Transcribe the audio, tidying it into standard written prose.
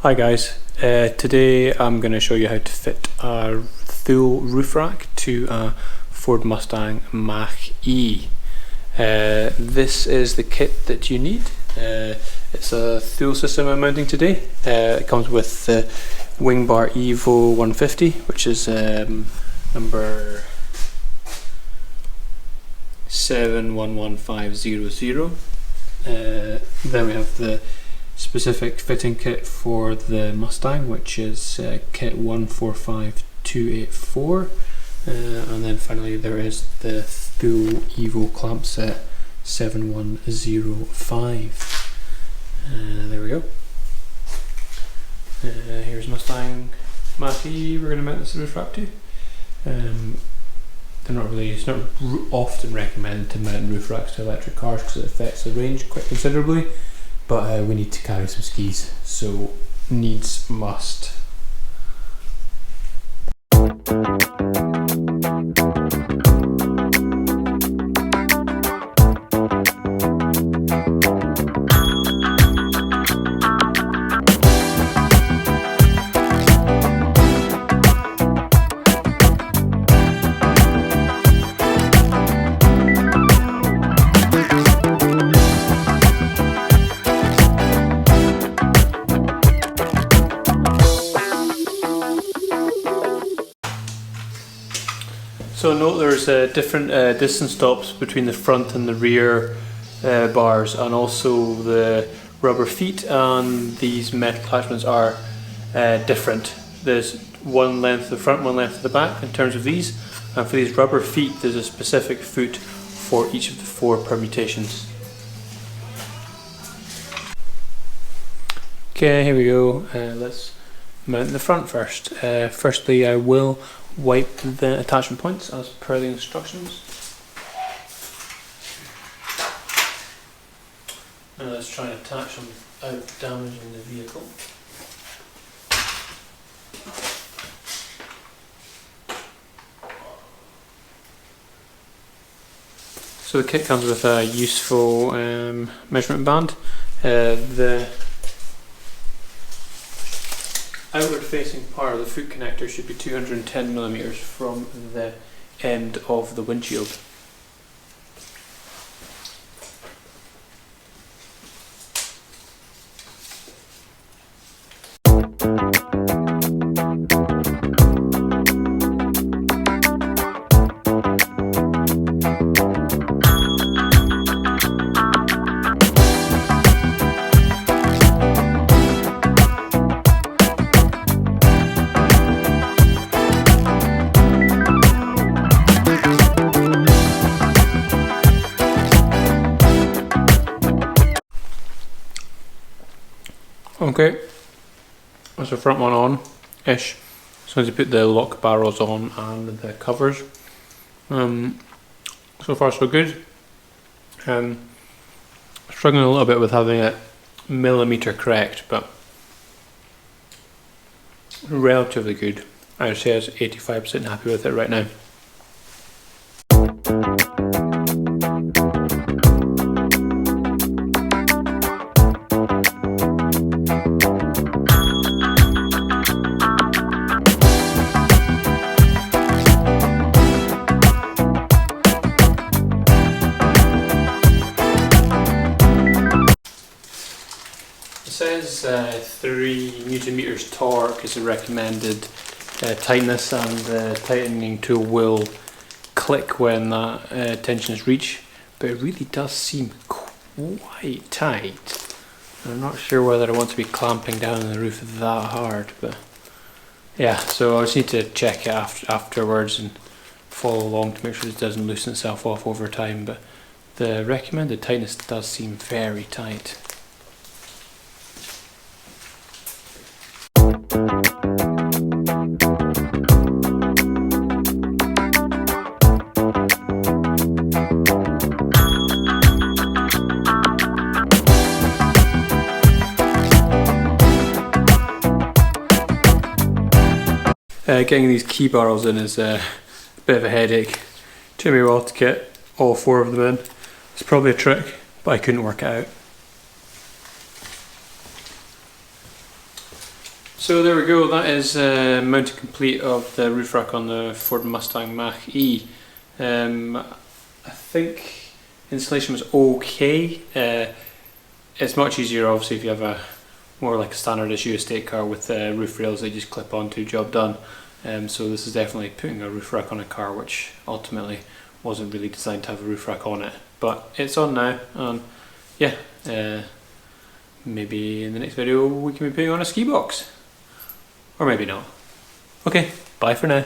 Hi guys, today I'm going to show you how to fit a Thule roof rack to a Ford Mustang Mach-E. This is the kit that you need. It's a Thule system I'm mounting today. It comes with the Wing Bar Evo 150, which is number 711500. Then we have the specific fitting kit for the Mustang, which is kit 145284, and then finally there is the Thule Evo clamp set 7105. There we go. Here's Mustang Mach-E. We're going to mount this roof rack to. It's not often recommended to mount roof racks to electric cars because it affects the range quite considerably. But we need to carry some skis, so needs must. So note there's different distance stops between the front and the rear bars, and also the rubber feet and these metal attachments are different. There's one length of the front, one length of the back in terms of these, and for these rubber feet there's a specific foot for each of the 4 permutations. Okay, here we go. Let's mount the front first. Firstly, I will wipe the attachment points as per the instructions. And let's try and attach them without damaging the vehicle. So the kit comes with a useful measurement band. The outward facing part of the foot connector should be 210mm from the end of the windshield. Okay, that's the front one on-ish. So as you put the lock barrels on and the covers. So far so good. Struggling a little bit with having it millimeter correct, but relatively good. I would say I was 85% happy with it right now. It says 3 Newton meters torque is the recommended tightness, and the tightening tool will click when that tension is reached, but it really does seem quite tight. I'm not sure whether I want to be clamping down on the roof that hard, but yeah, so I just need to check it afterwards and follow along to make sure it doesn't loosen itself off over time, but the recommended tightness does seem very tight. Getting these key barrels in is a bit of a headache. Took me a while to get all 4 of them in. It's probably a trick, but I couldn't work it out. So there we go, that is mounted complete of the roof rack on the Ford Mustang Mach-E. I think installation was okay. It's much easier obviously if you have a more like a standard issue estate car with roof rails that you just clip onto, job done. So this is definitely putting a roof rack on a car which ultimately wasn't really designed to have a roof rack on it. But it's on now, and yeah, maybe in the next video we can be putting on a ski box. Or maybe not. Okay, bye for now.